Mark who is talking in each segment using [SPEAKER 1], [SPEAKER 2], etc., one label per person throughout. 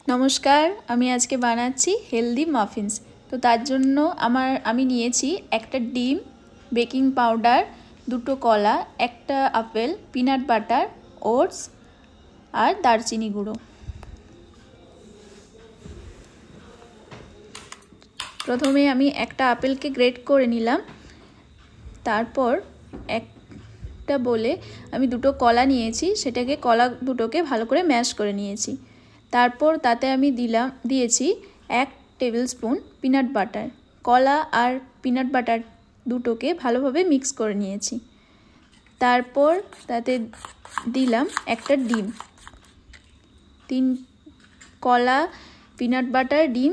[SPEAKER 1] নমস্কার, আমি আজকে বানাচ্ছি হেলদি মাফিনস। তো তার জন্য আমি নিয়েছি একটা ডিম, বেকিং পাউডার, দুটো কলা, একটা আপেল, পিনাট বাটার, ওটস আর দারচিনি গুঁড়ো। প্রথমে আমি একটা আপেলকে গ্রেট করে নিলাম। তারপর একটা বলে আমি দুটো কলা নিয়েছি, সেটাকে কলা দুটোকে ভালো করে ম্যাশ করে নিয়েছি। তারপর তাতে আমি দিয়েছি 1 টেবিল স্পুন পিনাট বাটার। কলা আর পিনাট বাটার দুটোকে ভালোভাবে মিক্স করে নিয়েছি। তারপর তাতে দিলাম একটা ডিম। কলা, পিনাট বাটার, ডিম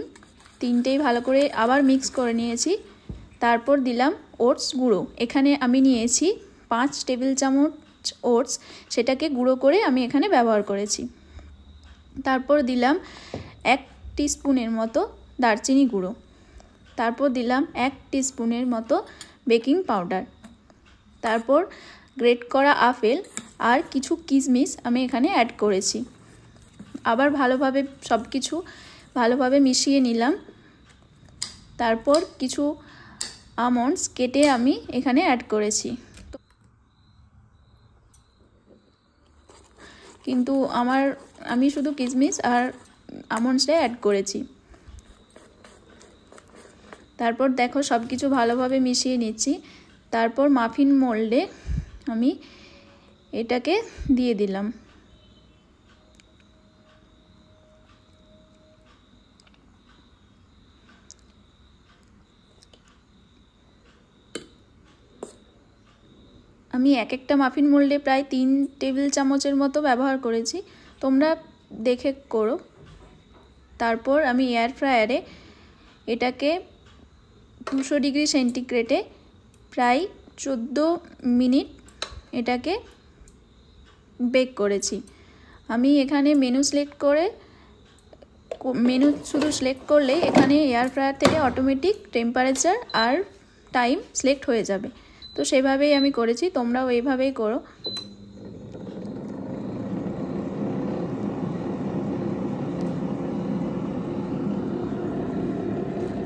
[SPEAKER 1] তিনটেই ভালো করে আবার মিক্স করে নিয়েছি। তারপর দিলাম ওটস গুঁড়ো। এখানে আমি নিয়েছি 5 টেবিল চামচ ওটস, সেটাকে গুঁড়ো করে আমি এখানে ব্যবহার করেছি। তারপর দিলাম 1 টিস্পুনের মতো দারচিনি গুঁড়ো। তারপর দিলাম 1 টিস্পুনের মতো বেকিং পাউডার। তারপর গ্রেট করা আপেল আর কিছু কিশমিশ আমি এখানে অ্যাড করেছি। আবার ভালোভাবে সব কিছু ভালোভাবে মিশিয়ে নিলাম। তারপর কিছু আমন্ডস কেটে আমি এখানে অ্যাড করেছি, কিন্তু আমি শুধু কিশমিশ আর আমন্ডসটাই অ্যাড করেছি। তারপর দেখো সব কিছু ভালোভাবে মিশিয়ে নিচ্ছি। তারপর মাফিন মোল্ডে আমি এটাকে দিয়ে দিলাম। আমি একটা মাফিন মোল্ডে প্রায় 3 টেবিল চামচের মতো ব্যবহার করেছি, তোমরা দেখে করো। তারপর আমি এয়ার ফ্রায়ারে এটাকে 200 ডিগ্রি সেন্টিগ্রেডে প্রায় 14 মিনিট এটাকে বেক করেছি। আমি এখানে মেনু শুধু সিলেক্ট করলে এখানে এয়ার ফ্রায়ার থেকে অটোমেটিক টেম্পারেচার আর টাইম সিলেক্ট হয়ে যাবে। তো সেভাবেই আমি করেছি, তোমরাও এইভাবেই করো।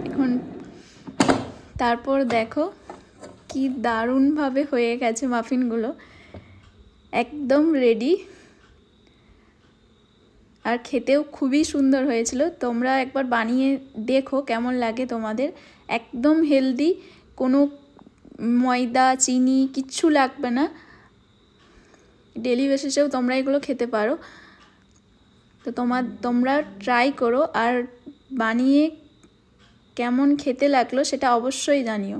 [SPEAKER 1] এখন তারপর দেখো কি দারুণভাবে হয়ে গেছে মাফিনগুলো, একদম রেডি। আর খেতেও খুবই সুন্দর হয়েছিল। তোমরা একবার বানিয়ে দেখো কেমন লাগে তোমাদের। একদম হেলদি, কোনো ময়দা চিনি কিচ্ছু লাগবে না। ডেলি বেসিসেও তোমরা এগুলো খেতে পারো। তো তোমরা ট্রাই করো আর বানিয়ে কেমন খেতে লাগলো সেটা অবশ্যই জানিও।